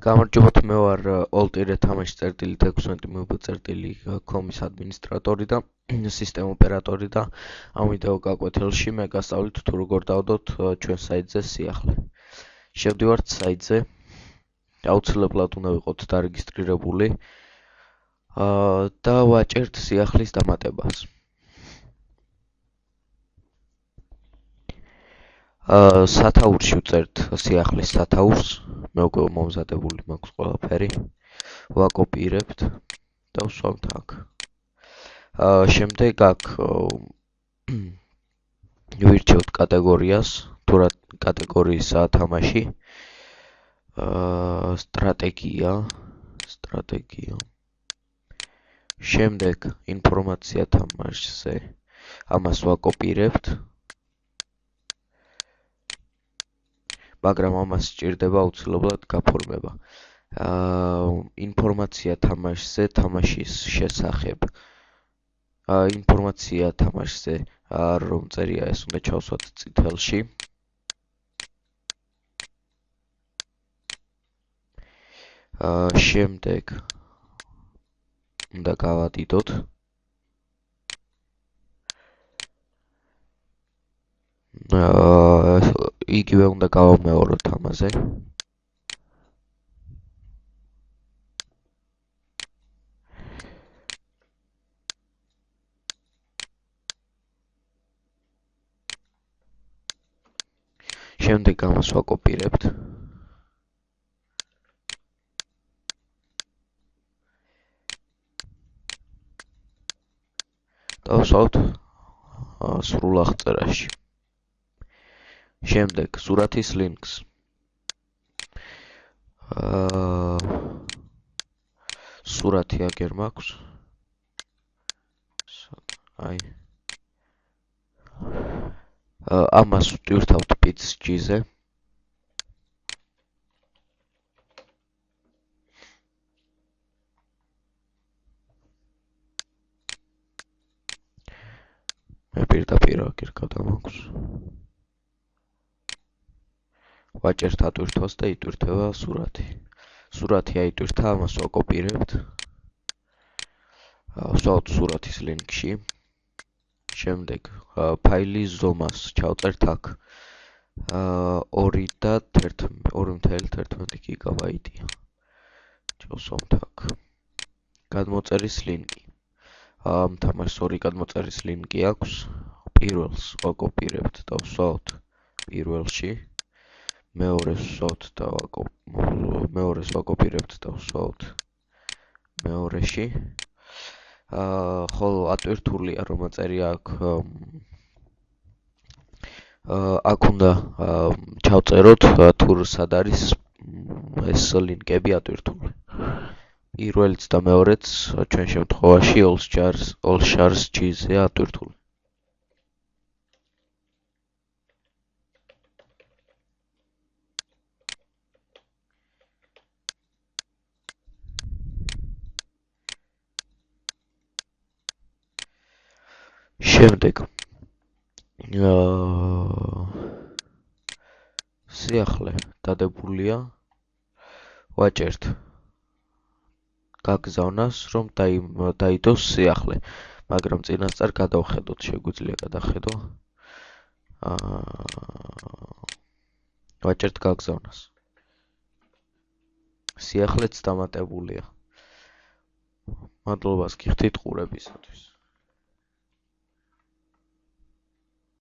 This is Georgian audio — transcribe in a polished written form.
გამარჯობათ, მე ვარ Alt-ire თამაში წერტილი 16 მობ წერტილი com-ის ადმინისტრატორი და სისტემ ოპერატორი და ამ ვიდეო გაკვეთილში მე გასწავლით თუ როგორ დავდოთ ჩვენ საიტზე სიახლე. შევდივართ საიტზე. აუცილებლად უნდა ვიყოთ დარეგისტრირებული და ვაჭერთ სიახლის დამატებას. სათაურში ვწერთ სიახლის სათაურს, მე უკვე მომზადებული მაქვს ყველაფერი. ვაკოპირებთ და ვსვამთ აქ. შემდეგ აქ ვირჩევთ კატეგორიას, თუ რა კატეგორიისაა თამაში. სტრატეგია. შემდეგ ინფორმაცია თამაშზე. ამას ვაკოპირებთ. მაგრამ ამას სჭირდება აუცილებლად გაფორმება. ინფორმაცია თამაშზე, თამაშის შესახებ. ინფორმაცია თამაშზე, რომ წერია ეს უნდა ჩავსვათ წითელში. შემდეგ უნდა გავადიდოთ. იგივე უნდა გავამეოროთ ამაზე. შემდეგ ამას ვაკოპირებთ. და ვსვავთ სრულ აღწერაში. შემდეგ სურათის ლინკს. სურათი აგერ მაქვს. ამას ვტვირთავთ PXG-ზე. მე პირდაპირ აგერ გადამაქვს. ვაჭერთ ატვირთვას და იტვირთება სურათი. სურათი აიტვირთა, ამას ვაკოპირებთ. ვსვავთ სურათის ლინკში. შემდეგ ფაილის ზომას ჩავწერთ აქ 2.11 გიგაბაიტია. ჩავსვამთ აქ. გადმოწერის ლინკი. ამ თამაშს ორი გადმოწერის ლინკი აქვს. პირველს ვაკოპირებთ და ვსვავთ პირველში. მეორეს ვაკოპირებთ და ვსვავთ მეორეში. ხოლო ატვირთულია რომ აწერია აქ უნდა ჩავწეროთ თუ სად არის ეს ლინკები ატვირთული. პირველიც და მეორეც ჩვენ შემთხვევაში all shars G-ზე ატვირთული. შემდეგ სიახლე დადებულია. ვაჭერთ გაგზავნას, რომ დაიდოს სიახლე, მაგრამ წინასწარ გადავხედოთ, შეგვიძლია გადახედო. ვაჭერთ გაგზავნას. სიახლეც დამატებულია. მადლობას გიხდით ყურებისათვის.